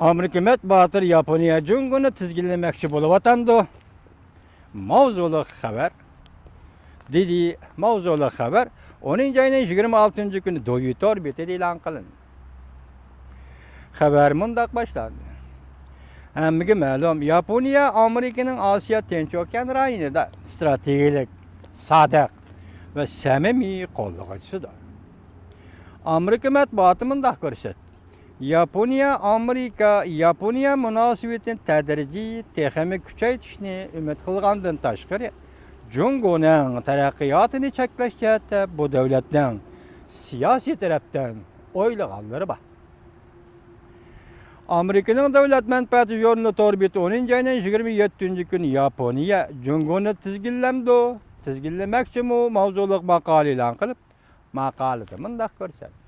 Amerika matbuotları Yaponiya Junguni tizginlamoqchi bo'layotgandi. Mavzuli xabar. Dedi mavzuli xabar 10-oyning 26-kuni Doyutor betida e'lon qilindi. Xabar mundaq boshlandi. Hammaga ma'lum, Yaponiya Amerikaning Osiyo Tinch okean rayonida strategik, sodiq va samimiy qo'llovchisidir. Amerika matbuoti mundaq ko'rsatdi. Yaponiya munosabatini tadrijiy texnik kuchaytirishni umid qilgandan tashqari, Jungoning taraqqiyotini cheklash jihatda bu davlatning siyosiy tarafdan o'ylaganlari bor. Amerikaning davlat manfaati jurnali Torbit 10-oyning 27-kuni Yaponiya Jungoni tizginlamoqchi mavzuliq maqola e'lon qilib, maqolada mundaq ko'rsatdi.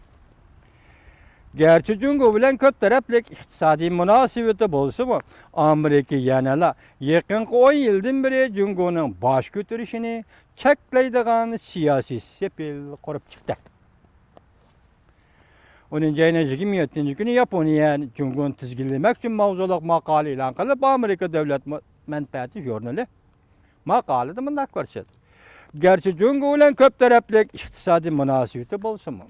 Gerçi Jungo bilan ko'p taraflik iqtisodiy munosabati bo'lsa-mu, Amerika yanala yaqinqi 10 yildan beri Jungoning bosh ko'tarishini cheklaydigan siyosiy sepil qurib chiqdi. 10-oyning 27-kuni Yaponiya Jungoni tizginlamoqchi mavzuliq maqola e'lon qilib, Amerika davlat manfaati jurnali maqolada mundaq ko'rsatdi. Gerçi Jungo bilan ko'p taraflik iqtisodiy munosabati bo'lsa-mu,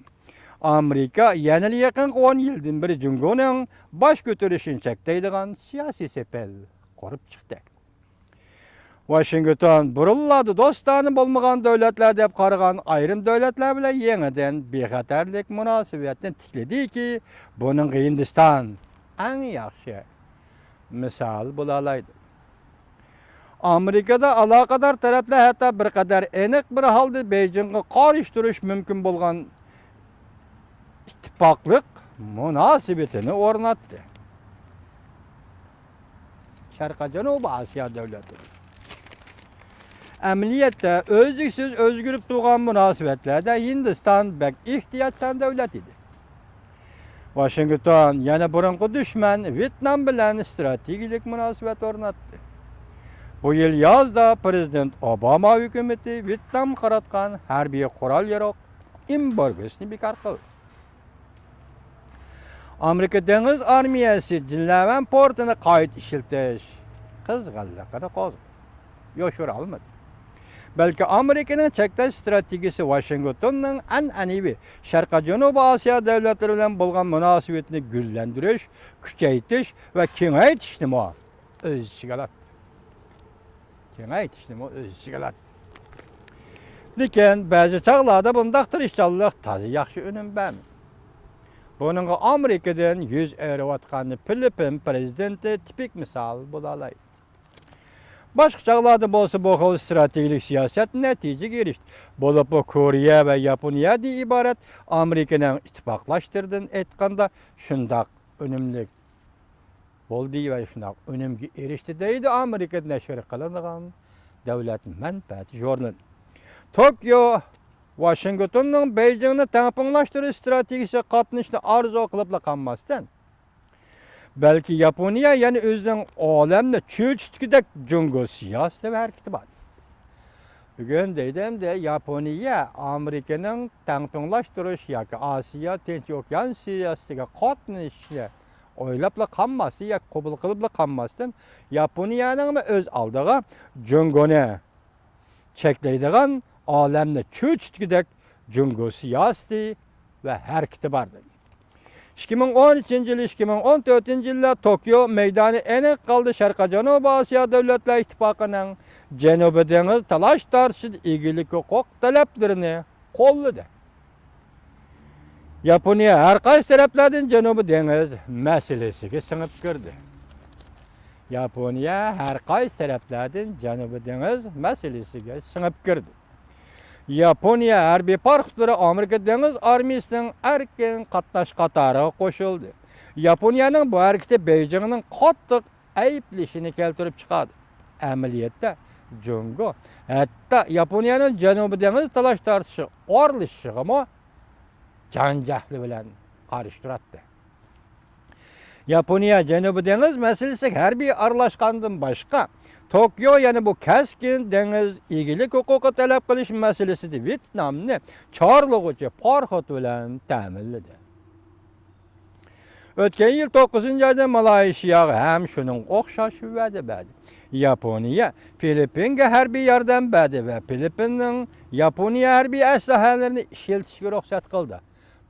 Amerika yanali yaqin 10 yildan beri Jungoning bosh ko'tarishini cheklaydigan siyosiy sepil qurib chiqdi. Washington burunladi do'stona bo'lmagan davlatlar deb qaragan ayrim davlatlar bilan yangidan bexatarlik munosabatni tikladiki, buning Hindiston eng yaxshi misol bo'la oladi. Amerikada aloqador taraflar hatto bir qadar aniq bir holda Beijingga qarshi turish mumkin bo'lgan ittifoqlik munosabatini o'rnatdi. Sharqiy Janubiy Osiyo davlatlari amaliyotda o'zliksiz o'zgarib turgan munosabatlarda Hindiston bek ehtiyotchan davlat edi. Washington yana burunqi dushman Vyetnam bilan strategik munosabat o'rnatdi. Bu yil yozda Prezident Obama hukumati Vyetnam qaratgan harbiy qurol-yarog' embargosini bekor qildi. Amerika dengiz armiyasi Jinlavan portini qayta ishlatish qizg'inligini qo'zg'adi. Yoshira olmadi. Balki Amerikaning cheklash strategiyasi Washingtonning an'anaviy Sharqiy Janubiy Osiyo davlatlari bilan bo'lgan munosabatni gullantirish, kuchaytirish va kengaytirishni o'z ichiga oladi. Lekin ba'zi chog'larda bundaq tirishchanlik toza yaxshi unum bermadi. Buningga Amerikadan yuz o'rayotgan Filippin prezidenti tipik misol bo'la oladi. Boshqa chog'larda bo'lsa bu xil strategik siyosat natijaga erishdi. Bo'lib bu Koreya va Yaponiyadan iborat Amerikaning ittifoqlashtirdan aytganda shundoq unumli bo'ldi va shundoq unumga erishdi deydi Amerika nashri qilingan davlat manfaati jurnali. Tokyo Washingtonning Beijingni taqinlashtirish strategiyasiga qatnashishni orzu qilib qolmasdan, balki Yaponiya yana o'zining olamni cho'chitgidek Jungo siyosati va harakati bor. Bugun deydimda Yaponiya Amerikaning taqinlashtirish yoki Osiyo Tinch okean siyosatiga qatnashishni o'ylab qolmasdan yoki qabul qilib qolmasdan, Yaponiyaning o'z oldiga Jungoni cheklaydigan olamni cho'chitgidek Jungo siyosati va harakati bor. 2013-yil, 2014-yilda Tokyo maydoni aniq qoldi. Sharqiy Janubiy Osiyo davlatlari ittifoqining Janubiy dengiz talash tortishida egilik huquq talablarini qo'lladi. Yaponiya har qaysi taraflardan Janubiy dengiz masalasiga singib kirdi. Yaponiya harbiy parxlari Amerika dengiz armiyasining erkin qatnash qatoriga qo'shildi. Yaponiyaning bu harakati Beijingning qattiq ayblashini keltirib chiqadi. Amaliyotda Jungo hatto Yaponiyaning Janubiy dengiz talash tortishi o'rlashishigami janjahli bilan qarshi turadi. Yaponiya Janubiy dengiz masalasiga harbiy aralashgandan boshqa Tokyo yana bu kaskin dengiz egilik huquqi talab qilish masalasida Vyetnamni chorlovchi parxot bilan ta'minladi. Ötken yıl 9-njy ayda Malayziýaga hem şunun okşaş wäde berdi. Yaponiya Filipinge herbi yardım berdi ve Filipin'in Yaponiya herbi eslahalaryny işletişige ruhsat kıldı.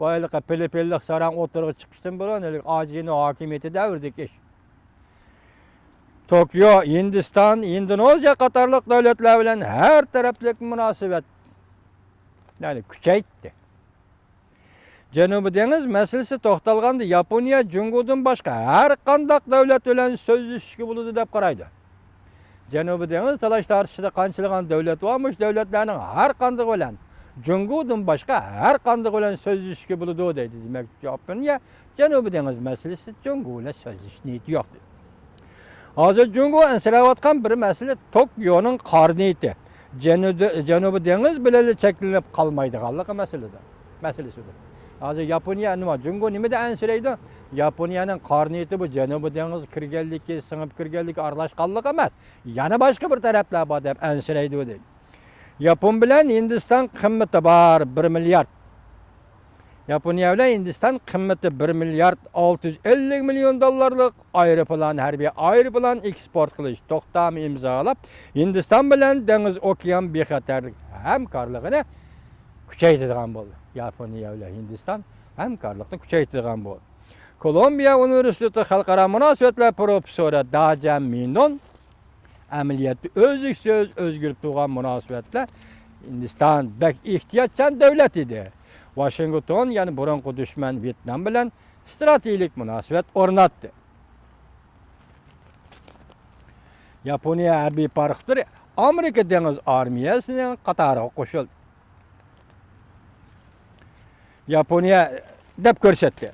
Baylyka Filipinlik saran oturgy çıkışdan bolan ajyny hakimiyeti däwirdik iş. Tokyo, Hindistan, Indoneziya katarlık devletler bilen her taraflık münasebet yani küçeytti. Janubi Deniz meselesi toxtalganda Yaponiya Jungodan başka her kandak devlet bilen sözleşişki buludu dep qaraydı. Janubi Deniz talaş tartışıda kançylygan devlet varmış, devletlerinin her kandık bilen Jungodan başka her kandık bilen sözleşişki buludu deydi. Demek Japoniya Janubi Deniz meselesi Jungo ile sözleşiş niyeti yok dedi. Hazır Jungo ensirewatkan bir mesele Tokyo'nun karniyeti. Janubi Deniz bileli çekilip kalmaydyganlygy meselesidir. Hazır Yaponiya nima Jungo nimede ensireydi? Yaponiyanın karniyeti bu Janubi Deniz kirgenligi, sığıp kirgenligi arlaşkanlyk emas. Yana başka bir taraplar bar dep ensireydi deydi. Yapon bilen Hindistan kımmeti bar 1 milyard. Yaponiya bilen Hindistan kımmeti 1 milyard 650 milyon dollarlık aeroplan harbiy aeroplan eksport kılıç toxtamy imzalap Hindistan bilen deniz okean bexatarlyk hemkarlygyny küçeytirgen boldy. Yaponiya bilen Hindistan hemkarlykny küçeytirgen boldy. Kolombiya Üniversiteti Halkara Münasebetler profesörü Dajan Minon ameliyatı özüksöz özgürlük tuğan münasebetler Hindistan bek ihtiyaççan devlet idi. Washington yani burunqu düşman Vietnam bilen stratejik münasebet ornatdı. Yaponiya harbiy parkları Amerika deniz armiyasynyň kataryga koşuldy. Yaponiya dep görsetdi.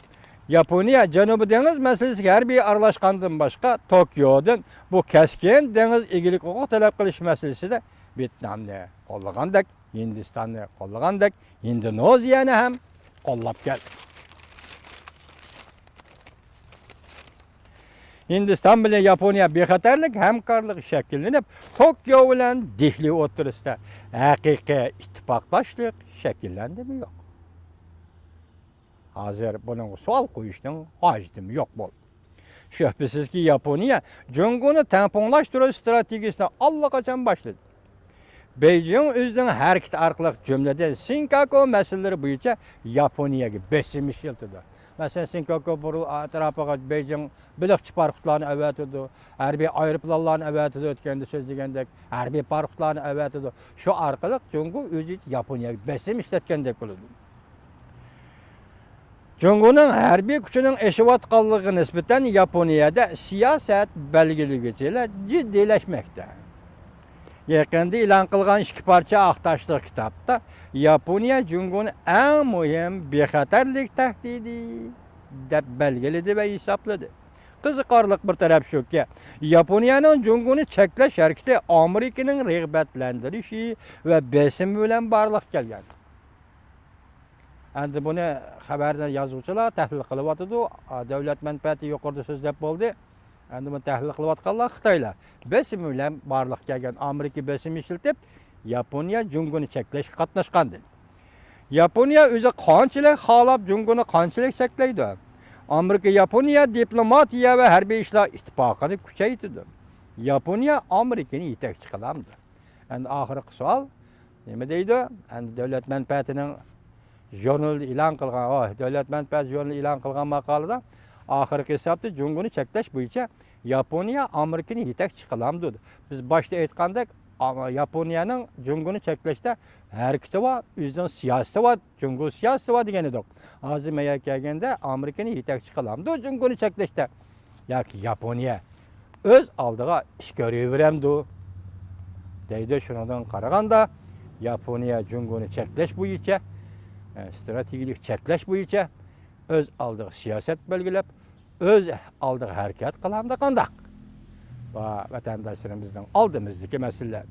Yaponiya Janubi deniz meselesi harbiy arlaşkandan başka Tokyo'dan bu keskin deniz igilik hukuk talep kılış meselesi de Vietnam'da kollagandak, Hindistan'da kollagandak, Indoneziýany hem kollap geldi. Hindistan bilen Yaponiya bexatarlyk hemkarlyk şekillenip Tokyo bilen Dihli oturusda hakyky ittifakdaşlyk şekillendimi yok. Hazır bunun sual koyuşdan hajdymy yok bol. Şüphesiz ki Yaponiya Jungo'nu tamponlaştırış stratejisine allakaçan başladı. Beijing özünün hareket arkaly cümlede Senkaku meseleleri boyunca Yaponiyaga besimiş yıltıdı. Mesela Senkaku bu atrafıga Beijing bilikçi parklarını əvətiді, harbiy aeroplanlarını əvətiді ötkende söz degende, harbiy parklarını əvətiді. Şu arkalık Jungo özü Yaponiyaga besim işletkendek boldu. Jungo'nun harbiy gücünün eşiwatkanlygy nisbeten Yaponiyada siyaset belgiligi ciddileşmekte. Yakında ilan kılgan 2 parça ahtaşlık kitapta Yaponiya Jungo'nun en mühim bexatarlyk tehdidi dep belgeledi ve hesapladı. Kızıkarlık bir taraf şu ki Yaponiyanın Jungo'nu çekleş hareketi Amerika'nın rağbetlendirişi ve besimi bilen barlık gelgen. Endi bunu haberde yazıcılar tahlil kılıp atıdı. Devlet menfaati yukarıda sözlep oldu. Endi bunu tahlil kılıp atkanlar Xitaylar. Besimi bilen barlık gelgen Amerika besimi işiltip Yaponiya Jungo'nu çekleş katnaşkandı. Yaponiya özü kançılık halap Jungo'nu kançılık çekleydi. Amerika Yaponiya diplomatiya ve harbiy işler ittifakını küçeytidi. Yaponiya Amerika'nı yetekçi kılamdı. Endi ahırkı sual neme deydi? Endi devlet menfaatinin jurnal ilan kılgan, devlet menfaat jurnal ilan kılgan makalada ahırkı hesapta Jungo'nu çekleş boyunca Yaponiya Amerika'nı yetekçi kılamdı. Biz başta aytkandak Yaponiya'nın Jungo'nu çekleşte hareketi var, özünün siyaseti var, Jungo siyaseti var degeni dok. Azimeye gelgende Amerika'nı yetekçi kılamdı Jungo'nu çekleşte. Yaki Yaponiya öz aldığa iş görüyor veremdi. Deydi şunadan karaganda Yaponiya Jungo'nu çekleş boyunca stratejik çekleş boyunca öz aldığı siyaset belgilep, öz aldığı hareket kılamdı kandak. Vatandaşlarımızdan aldığımızdaki meseleler.